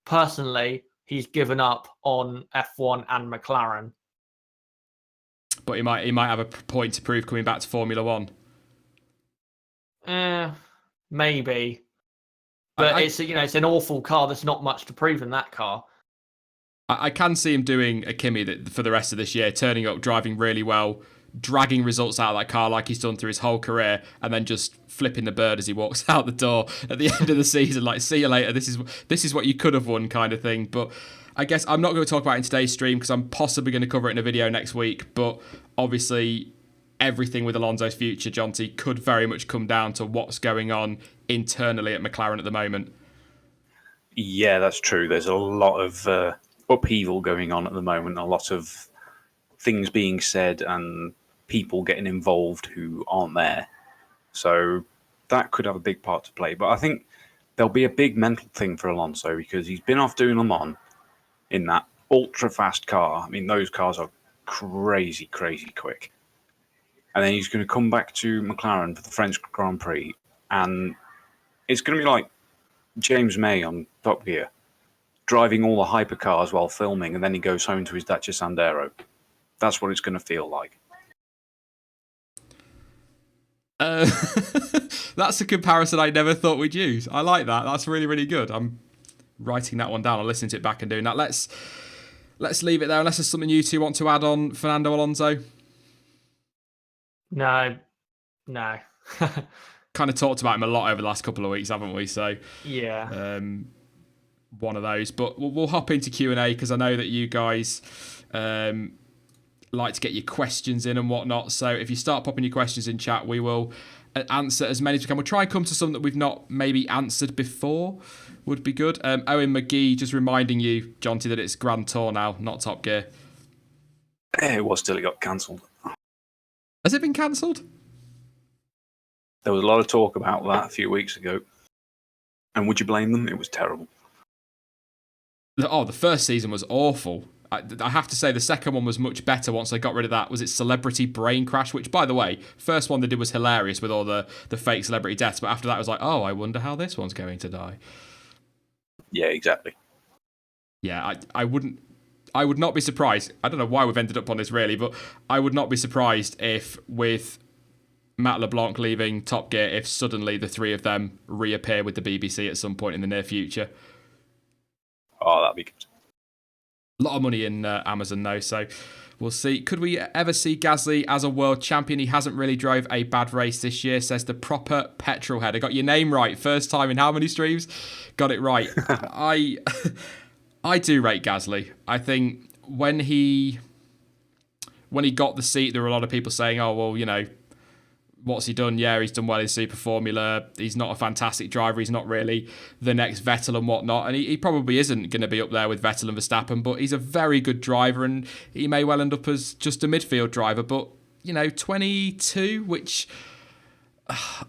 personally, he's given up on F1 and McLaren. But he might have a point to prove coming back to Formula One. Maybe. But it's an awful car. There's not much to prove in that car. I can see him doing a Kimi for the rest of this year, turning up, driving really well, dragging results out of that car like he's done through his whole career, and then just flipping the bird as he walks out the door at the end of the season, like, see you later, this is what you could have won kind of thing. But I guess I'm not going to talk about it in today's stream because I'm possibly going to cover it in a video next week. But obviously everything with Alonso's future, John T, could very much come down to what's going on internally at McLaren at the moment. Yeah, that's true. There's a lot of upheaval going on at the moment, a lot of things being said and people getting involved who aren't there. So that could have a big part to play. But I think there'll be a big mental thing for Alonso because he's been off doing Le Mans in that ultra-fast car. I mean, those cars are crazy, crazy quick. And then he's going to come back to McLaren for the French Grand Prix. And it's going to be like James May on Top Gear, driving all the hypercars while filming, and then he goes home to his Dacia Sandero. That's what it's going to feel like. That's a comparison I never thought we'd use. I like that. That's really, really good. I'm writing that one down. I'll listen to it back and doing that. Let's leave it there, unless there's something you two want to add on Fernando Alonso. No. Kind of talked about him a lot over the last couple of weeks, haven't we? So yeah. One of those. But we'll hop into Q&A because I know that you guys like to get your questions in and whatnot. So if you start popping your questions in chat, we will answer as many as we can. We'll try and come to some that we've not maybe answered before. Would be good. Owen McGee just reminding you, Jonty, that it's Grand Tour now, not Top Gear. It was till it got cancelled. Has it been cancelled? There was a lot of talk about that a few weeks ago. And would you blame them? It was terrible. The first season was awful. I have to say the second one was much better once they got rid of that. Was it Celebrity Brain Crash? Which, by the way, first one they did was hilarious with all the fake celebrity deaths. But after that, it was like, oh, I wonder how this one's going to die. Yeah, exactly. Yeah, I would not be surprised. I don't know why we've ended up on this really, but I would not be surprised if with Matt LeBlanc leaving Top Gear, if suddenly the three of them reappear with the BBC at some point in the near future. Oh, that'd be good. A lot of money in Amazon though, so we'll see. Could we ever see Gasly as a world champion? He hasn't really drove a bad race this year, says the proper petrol head. I got your name right. First time in how many streams? Got it right. I do rate Gasly. I think when he got the seat, there were a lot of people saying, oh, well, you know, what's he done? Yeah, he's done well in Super Formula. He's not a fantastic driver. He's not really the next Vettel and whatnot. And he probably isn't going to be up there with Vettel and Verstappen, but he's a very good driver and he may well end up as just a midfield driver. But, you know, 22, which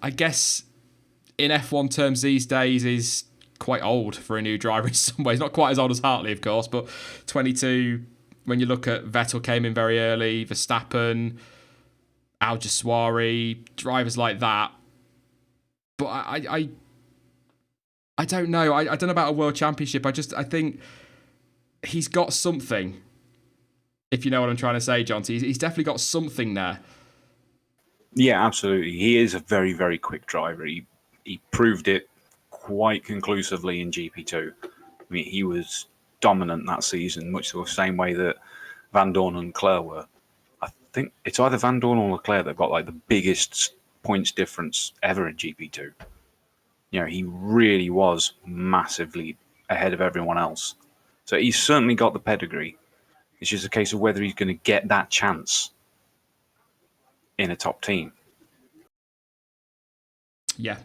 I guess in F1 terms these days is quite old for a new driver in some ways. Not quite as old as Hartley, of course, but 22, when you look at Vettel came in very early, Verstappen, Al-Jaswari, drivers like that. But I don't know. I don't know about a world championship. I think he's got something. If you know what I'm trying to say, John. He's definitely got something there. Yeah, absolutely. He is a very, very quick driver. He proved it quite conclusively in GP2. I mean, he was dominant that season, much the same way that Van Dorn and Leclerc were. I think it's either Van Dorn or Leclerc that got like the biggest points difference ever in GP2. You know, he really was massively ahead of everyone else. So he's certainly got the pedigree. It's just a case of whether he's going to get that chance in a top team. Yeah.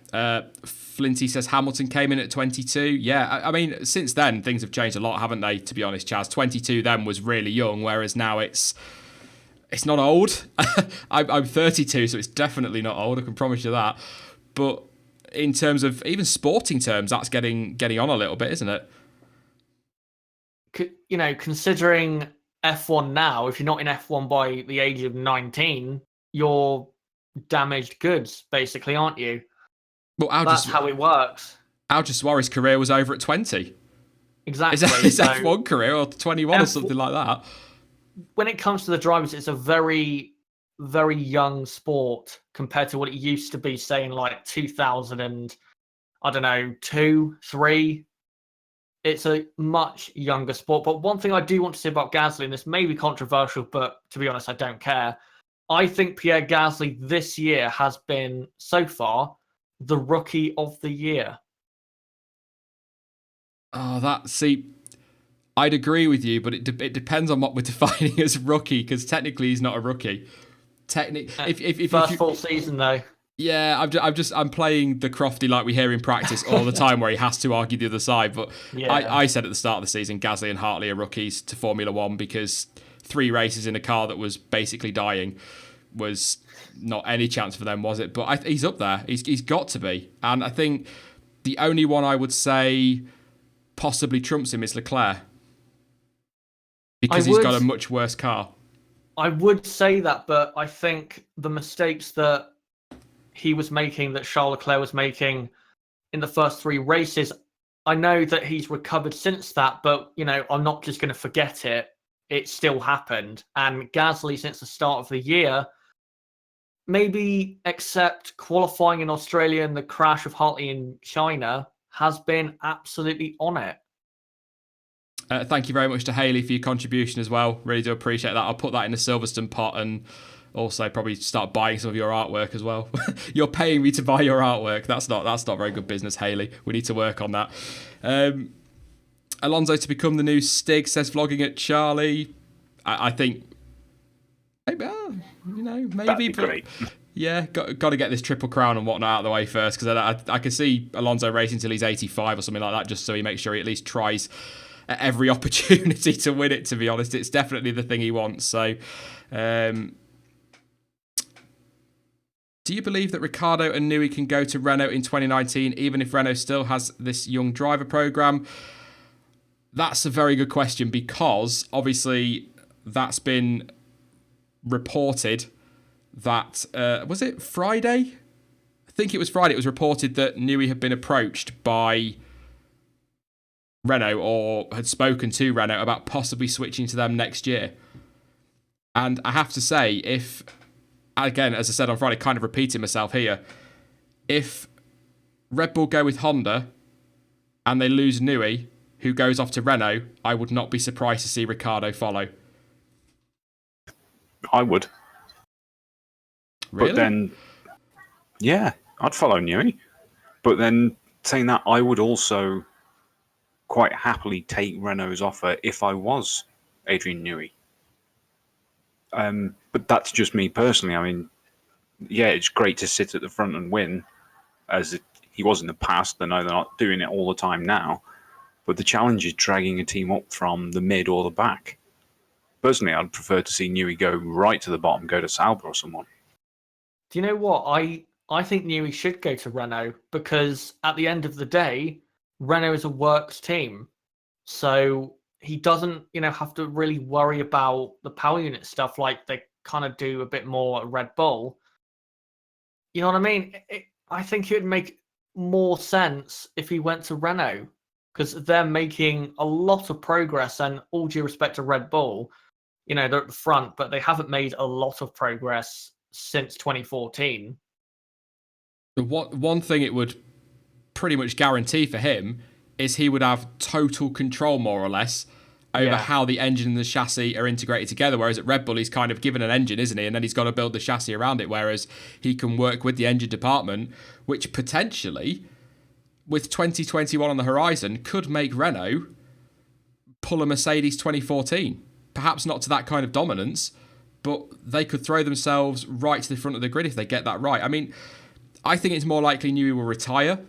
Flinty says Hamilton came in at 22. Yeah, I mean, since then, things have changed a lot, haven't they, to be honest, Chaz? 22 then was really young, whereas now it's not old. I'm 32, so it's definitely not old, I can promise you that. But in terms of even sporting terms, that's getting on a little bit, isn't it? You know, considering F1 now, if you're not in F1 by the age of 19, you're damaged goods, basically, aren't you? Well, that's how it works. Al-Jaswari's career was over at 20. Exactly. His F1 career, or 21 or something like that. When it comes to the drivers, it's a very, very young sport compared to what it used to be, say, in like 2000 and, I don't know, 2, 3. It's a much younger sport. But one thing I do want to say about Gasly, and this may be controversial, but to be honest, I don't care. I think Pierre Gasly this year has been, so far, the rookie of the year. Oh, I'd agree with you, but it depends on what we're defining as rookie, because technically he's not a rookie. First full season though. Yeah, I'm playing the Crofty like we hear in practice all the time, where he has to argue the other side. But yeah. I said at the start of the season, Gasly and Hartley are rookies to Formula One because 3 races in a car that was basically dying was not any chance for them, was it? But he's up there. He's got to be. And I think the only one I would say possibly trumps him is Leclerc, because he's got a much worse car. I would say that, but I think the mistakes that he was making, that Charles Leclerc was making in the first 3 races, I know that he's recovered since that, but, you know, I'm not just going to forget it. It still happened. And Gasly, since the start of the year, maybe except qualifying in Australia and the crash of Hartley in China, has been absolutely on it. Thank you very much to Haley for your contribution as well. Really do appreciate that. I'll put that in the Silverstone pot and also probably start buying some of your artwork as well. You're paying me to buy your artwork. That's not very good business, Haley. We need to work on that. Alonso to become the new Stig, says Vlogging at Charlie. I think maybe, maybe, but great. Yeah, got to get this Triple Crown and whatnot out of the way first, because I can see Alonso racing until he's 85 or something like that, just so he makes sure he at least tries at every opportunity to win it, to be honest. It's definitely the thing he wants. So, do you believe that Ricciardo and Newey can go to Renault in 2019, even if Renault still has this young driver program? That's a very good question, because obviously that's been reported that, was it Friday? I think it was Friday. It was reported that Newey had been approached by Renault, or had spoken to Renault about possibly switching to them next year. And I have to say, if, again, as I said on Friday, kind of repeating myself here, if Red Bull go with Honda and they lose Newey, who goes off to Renault, I would not be surprised to see Ricciardo follow. I would. Really? But then, yeah, I'd follow Newey. But then, saying that, I would also quite happily take Renault's offer if I was Adrian Newey. But that's just me personally. I mean, yeah, it's great to sit at the front and win, as he was in the past. I know they're not doing it all the time now. But the challenge is dragging a team up from the mid or the back. Personally, I'd prefer to see Newey go right to the bottom, go to Sauber or someone. Do you know what? I think Newey should go to Renault because at the end of the day, Renault is a works team. So he doesn't, have to really worry about the power unit stuff like they kind of do a bit more at Red Bull. You know what I mean? I think it would make more sense if he went to Renault because they're making a lot of progress, and all due respect to Red Bull, they're at the front, but they haven't made a lot of progress since 2014. One thing it would pretty much guarantee for him is he would have total control, more or less, over how the engine and the chassis are integrated together. Whereas at Red Bull, he's kind of given an engine, isn't he? And then he's got to build the chassis around it. Whereas he can work with the engine department, which potentially, with 2021 on the horizon, could make Renault pull a Mercedes 2014. Perhaps not to that kind of dominance, but they could throw themselves right to the front of the grid if they get that right. I mean, I think it's more likely Newey will retire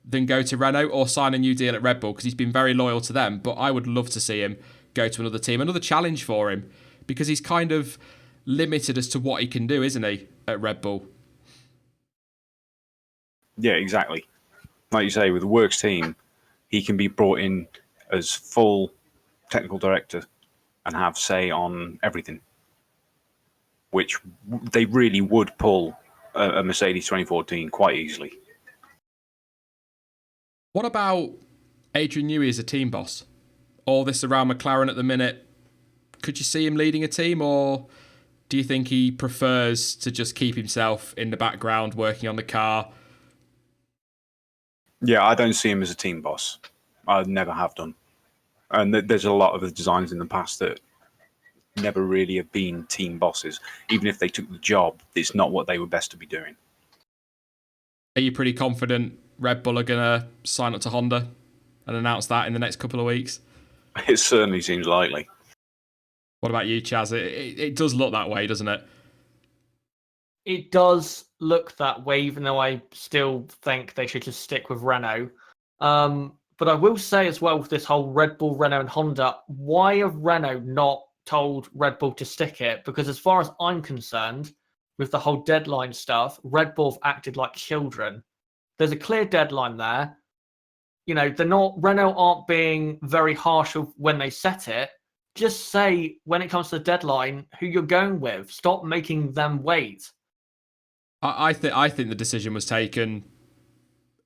than go to Renault or sign a new deal at Red Bull because he's been very loyal to them. But I would love to see him go to another team, another challenge for him, because he's kind of limited as to what he can do, isn't he, at Red Bull? Yeah, exactly. Like you say, with the works team, he can be brought in as full technical director and have say on everything, which they really would pull a Mercedes 2014 quite easily. What about Adrian Newey as a team boss? All this around McLaren at the minute, could you see him leading a team, or do you think he prefers to just keep himself in the background working on the car? Yeah, I don't see him as a team boss. I never have done. And there's a lot of the designers in the past that never really have been team bosses. Even if they took the job, it's not what they were best to be doing. Are you pretty confident Red Bull are going to sign up to Honda and announce that in the next couple of weeks? It certainly seems likely. What about you, Chaz? It does look that way, doesn't it? It does look that way, even though I still think they should just stick with Renault. But I will say as well, with this whole Red Bull, Renault and Honda, why have Renault not told Red Bull to stick it? Because as far as I'm concerned, with the whole deadline stuff, Red Bull have acted like children. There's a clear deadline there. Renault aren't being very harsh when they set it. Just say, when it comes to the deadline, who you're going with. Stop making them wait. I think the decision was taken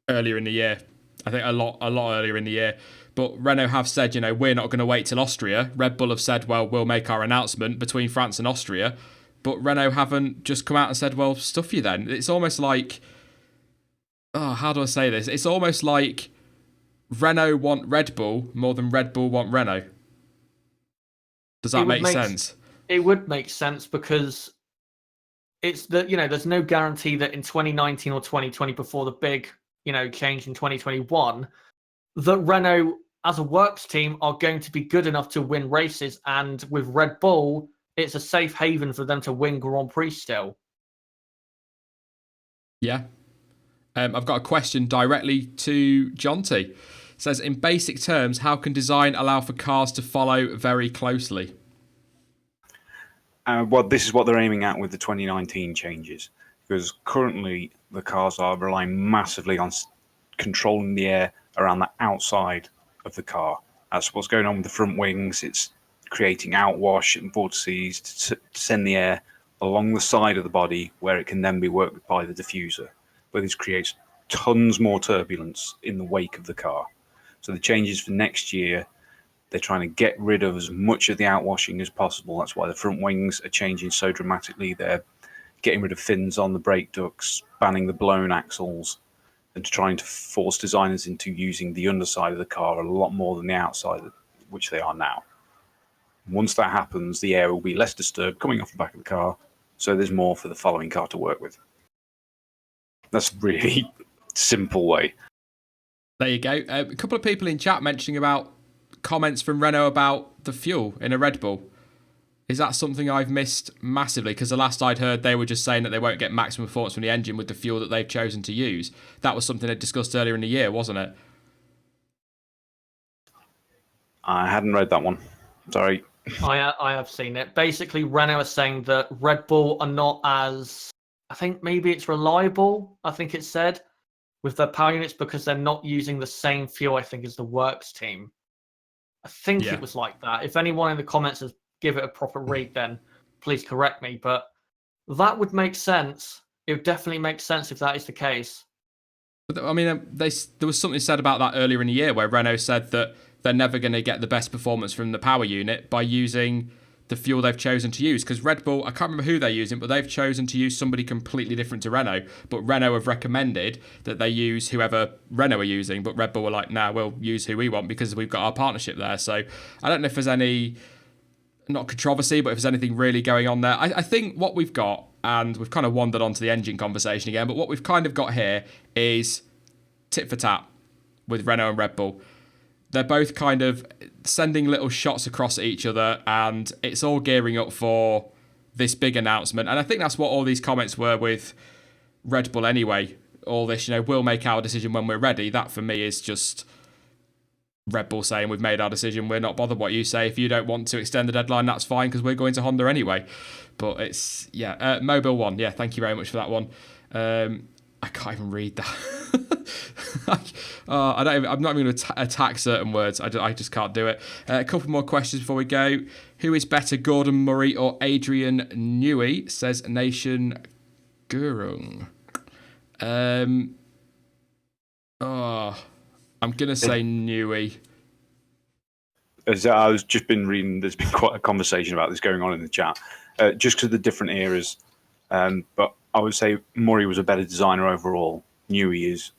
earlier in the year. I think a lot earlier in the year. But Renault have said, we're not going to wait till Austria. Red Bull have said, well, we'll make our announcement between France and Austria. But Renault haven't just come out and said, well, stuff you then. It's almost like, how do I say this? It's almost like Renault want Red Bull more than Red Bull want Renault. Does that make sense? It would make sense because it's that, there's no guarantee that in 2019 or 2020, before the big, change in 2021, that Renault as a works team are going to be good enough to win races. And with Red Bull, it's a safe haven for them to win Grand Prix still. Yeah. I've got a question directly to Jonty. It says, in basic terms, how can design allow for cars to follow very closely? Well, this is what they're aiming at with the 2019 changes, because currently the cars are relying massively on controlling the air around the outside of the car. That's what's going on with the front wings. It's creating outwash and vortices to send the air along the side of the body, where it can then be worked by the diffuser, where this creates tons more turbulence in the wake of the car. So the changes for next year, they're trying to get rid of as much of the outwashing as possible. That's why the front wings are changing so dramatically. They're getting rid of fins on the brake ducts, banning the blown axles. and trying to force designers into using the underside of the car a lot more than the outside, which they are now. Once that happens, the air will be less disturbed coming off the back of the car, so there's more for the following car to work with. That's a really simple way. There you go. A couple of people in chat mentioning about comments from Renault about the fuel in a Red Bull. Is that something I've missed massively? Because the last I'd heard, they were just saying that they won't get maximum performance from the engine with the fuel that they've chosen to use. That was something they discussed earlier in the year, wasn't it? I hadn't read that one. Sorry. I have seen it. Basically, Renault is saying that Red Bull are not as, I think maybe it's reliable, I think it said, with their power units because they're not using the same fuel, I think, as the Works team. I think it was like that. If anyone in the comments has give it a proper read, then please correct me. But that would make sense. It would definitely make sense if that is the case. But I mean, there was something said about that earlier in the year where Renault said that they're never going to get the best performance from the power unit by using the fuel they've chosen to use. Because Red Bull, I can't remember who they're using, but they've chosen to use somebody completely different to Renault. But Renault have recommended that they use whoever Renault are using. But Red Bull were like, nah, we'll use who we want because we've got our partnership there. So I don't know if there's any, not controversy, but if there's anything really going on there. I think what we've got, and we've kind of wandered onto the engine conversation again, but what we've kind of got here is tit for tat with Renault and Red Bull. They're both kind of sending little shots across at each other, and it's all gearing up for this big announcement. And I think that's what all these comments were with Red Bull anyway. All this, we'll make our decision when we're ready. That for me is just Red Bull saying we've made our decision. We're not bothered what you say. If you don't want to extend the deadline, that's fine because we're going to Honda anyway. But it's, Mobile One. Yeah, thank you very much for that one. I can't even read that. I'm not even going to attack certain words. I just can't do it. A couple more questions before we go. Who is better, Gordon Murray or Adrian Newey? Says Nation Gurung. I'm going to say Newey. As I was just been reading, there's been quite a conversation about this going on in the chat, just because of the different eras. But I would say Murray was a better designer overall. Newey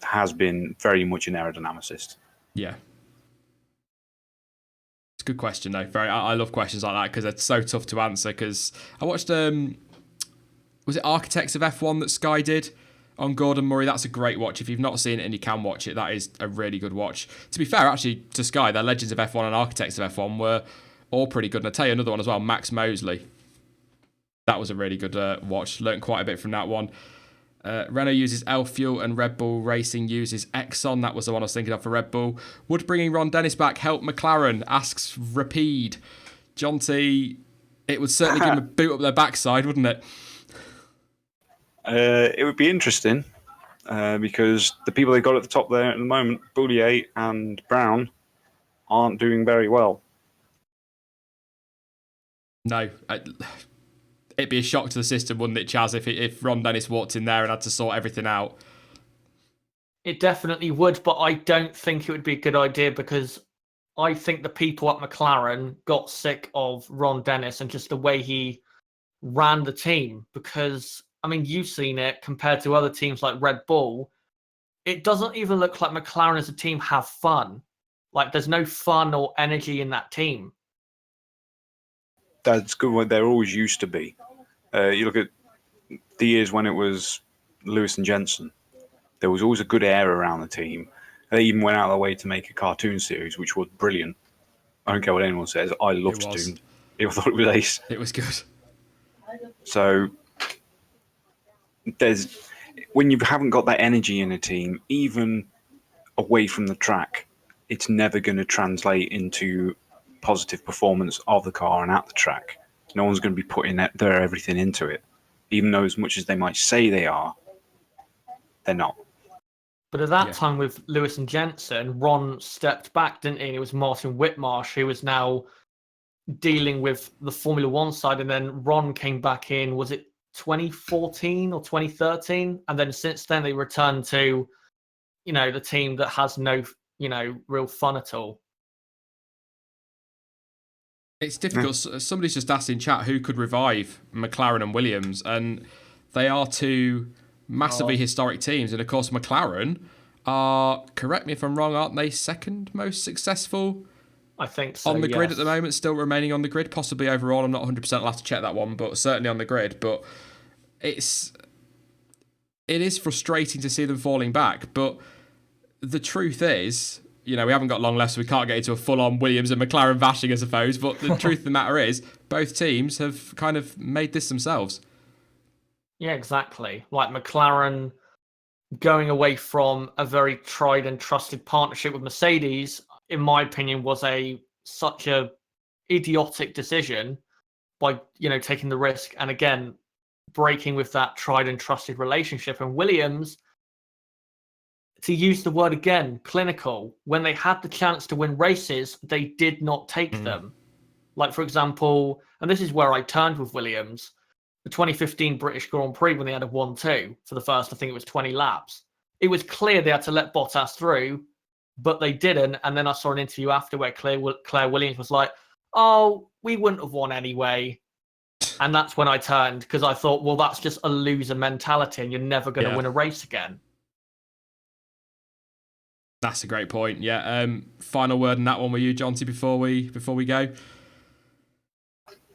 has been very much an aerodynamicist. Yeah. It's a good question, though. I love questions like that because they're so tough to answer. Because I watched, was it Architects of F1 that Sky did on Gordon Murray? That's a great watch. If you've not seen it and you can watch it, that is a really good watch. To be fair, actually, to Sky, their Legends of F1 and Architects of F1 were all pretty good. And I'll tell you another one as well, Max Mosley. That was a really good watch. Learned quite a bit from that one. Renault uses L Fuel and Red Bull Racing uses Exxon. That was the one I was thinking of for Red Bull. Would bringing Ron Dennis back help McLaren? Asks Rapide. John T, it would certainly give them a boot up their backside, wouldn't it? It would be interesting because the people they got at the top there at the moment, Boulier and Brown, aren't doing very well. No. It'd be a shock to the system, wouldn't it, Chaz, if Ron Dennis walked in there and had to sort everything out? It definitely would, but I don't think it would be a good idea because I think the people at McLaren got sick of Ron Dennis and just the way he ran the team. Because, I mean, you've seen it compared to other teams like Red Bull. It doesn't even look like McLaren as a team have fun. Like, there's no fun or energy in that team. That's good. What there always used to be. You look at the years when it was Lewis and Jensen. There was always a good air around the team. They even went out of their way to make a cartoon series, which was brilliant. I don't care what anyone says. I loved it. People thought it was ace. It was good. So when you haven't got that energy in a team, even away from the track, it's never going to translate into positive performance of the car and at the track. No one's going to be putting their everything into it, even though as much as they might say they are, they're not. But at that time with Lewis and Jensen, Ron stepped back, didn't he? And it was Martin Whitmarsh who was now dealing with the Formula One side. And then Ron came back in, was it 2014 or 2013? And then since then they returned to, the team that has no, real fun at all. It's difficult. Somebody's just asked in chat who could revive McLaren and Williams, and they are two massively historic teams. And of course, McLaren are, correct me if I'm wrong, aren't they second most successfil I think so, on the grid yes. at the moment, still remaining on the grid, possibly overall. I'm not 100%, I'll have to check that one, but certainly on the grid. But it is frustrating to see them falling back. But the truth is, we haven't got long left, so we can't get into a full-on Williams and McLaren bashing, I suppose. But the truth of the matter is, both teams have kind of made this themselves. Yeah, exactly. Like McLaren going away from a very tried and trusted partnership with Mercedes, in my opinion, was such a idiotic decision by taking the risk and again breaking with that tried and trusted relationship. And Williams, to use the word again, clinical. When they had the chance to win races, they did not take them. Like, for example, and this is where I turned with Williams, the 2015 British Grand Prix when they had a 1-2 for the first, I think it was 20 laps. It was clear they had to let Bottas through, but they didn't. And then I saw an interview after where Claire Williams was like, oh, we wouldn't have won anyway. And that's when I turned, because I thought, well, that's just a loser mentality and you're never going to win a race again. That's a great point. Yeah. Final word on that one with you, Jonty, before we go.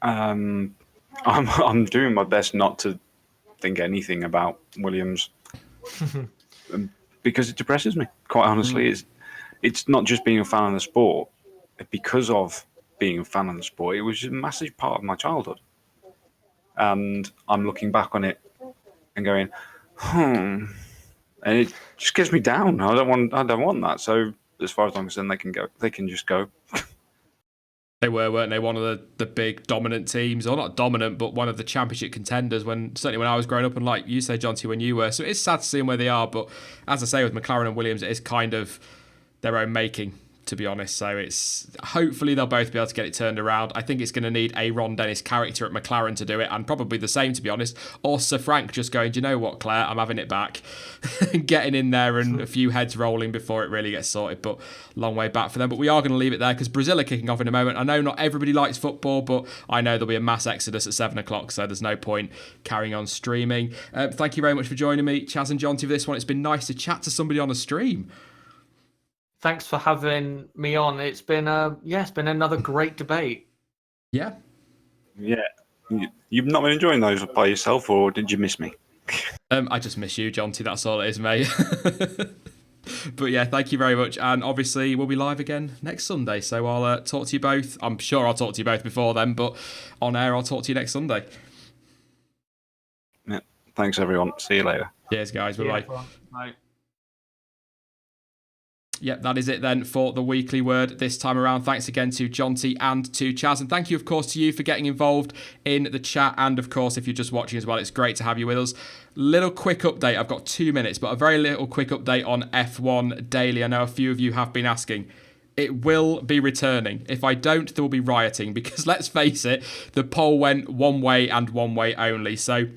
I'm doing my best not to think anything about Williams because it depresses me. Quite honestly, it's not just being a fan of the sport. Because of being a fan of the sport, it was just a massive part of my childhood, and I'm looking back on it and going, and it just gets me down. I don't want that. So as far as I'm concerned, they can go. They can just go. They weren't they? One of the big dominant teams, or not dominant, but one of the championship contenders certainly when I was growing up, and like you say, Jonty, when you were. So it's sad to see them where they are, but as I say, with McLaren and Williams, it is kind of their own making, to be honest. So it's hopefully they'll both be able to get it turned around. I think it's going to need a Ron Dennis character at McLaren to do it, and probably the same, to be honest, or Sir Frank just going, do you know what, Claire, I'm having it back, and getting in there and a few heads rolling before it really gets sorted. But long way back for them. But we are going to leave it there because Brazil are kicking off in a moment. I know not everybody likes football, but I know there'll be a mass exodus at 7:00, so there's no point carrying on streaming. Thank you very much for joining me, Chaz and Jonty, for this one. It's been nice to chat to somebody on a stream. Thanks for having me on. It's been another great debate. Yeah. You've not been enjoying those by yourself, or did you miss me? I just miss you, Jonty. That's all it is, mate. But yeah, thank you very much. And obviously, we'll be live again next Sunday. So I'll talk to you both. I'm sure I'll talk to you both before then, but on air, I'll talk to you next Sunday. Yeah. Thanks, everyone. See you later. Cheers, guys. Bye-bye. Bye. Yep, that is it then for the weekly word this time around. Thanks again to Jonty and to Chaz. And thank you, of course, to you for getting involved in the chat. And, of course, if you're just watching as well, it's great to have you with us. Little quick update. I've got 2 minutes, but a very little quick update on F1 Daily. I know a few of you have been asking. It will be returning. If I don't, there will be rioting because, let's face it, the poll went one way and one way only. So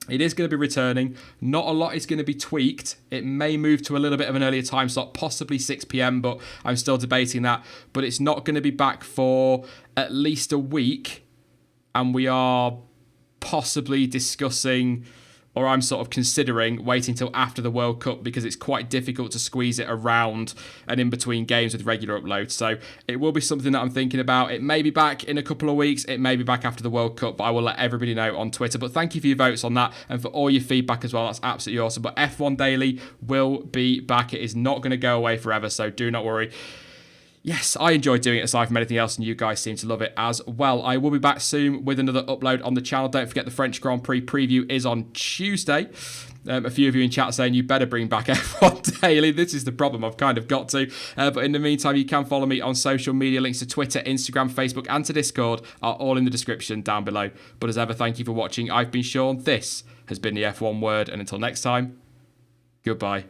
it is going to be returning. Not a lot is going to be tweaked. It may move to a little bit of an earlier time slot, possibly 6 p.m, but I'm still debating that. But it's not going to be back for at least a week. And we are possibly discussing, or I'm sort of considering waiting till after the World Cup because it's quite difficult to squeeze it around and in between games with regular uploads. So it will be something that I'm thinking about. It may be back in a couple of weeks. It may be back after the World Cup, but I will let everybody know on Twitter. But thank you for your votes on that and for all your feedback as well. That's absolutely awesome. But F1 Daily will be back. It is not going to go away forever, so do not worry. Yes, I enjoyed doing it aside from anything else, and you guys seem to love it as well. I will be back soon with another upload on the channel. Don't forget the French Grand Prix preview is on Tuesday. A few of you in chat saying you better bring back F1 Daily. This is the problem I've kind of got to. But in the meantime, you can follow me on social media. Links to Twitter, Instagram, Facebook, and to Discord are all in the description down below. But as ever, thank you for watching. I've been Sean. This has been the F1 Word. And until next time, goodbye.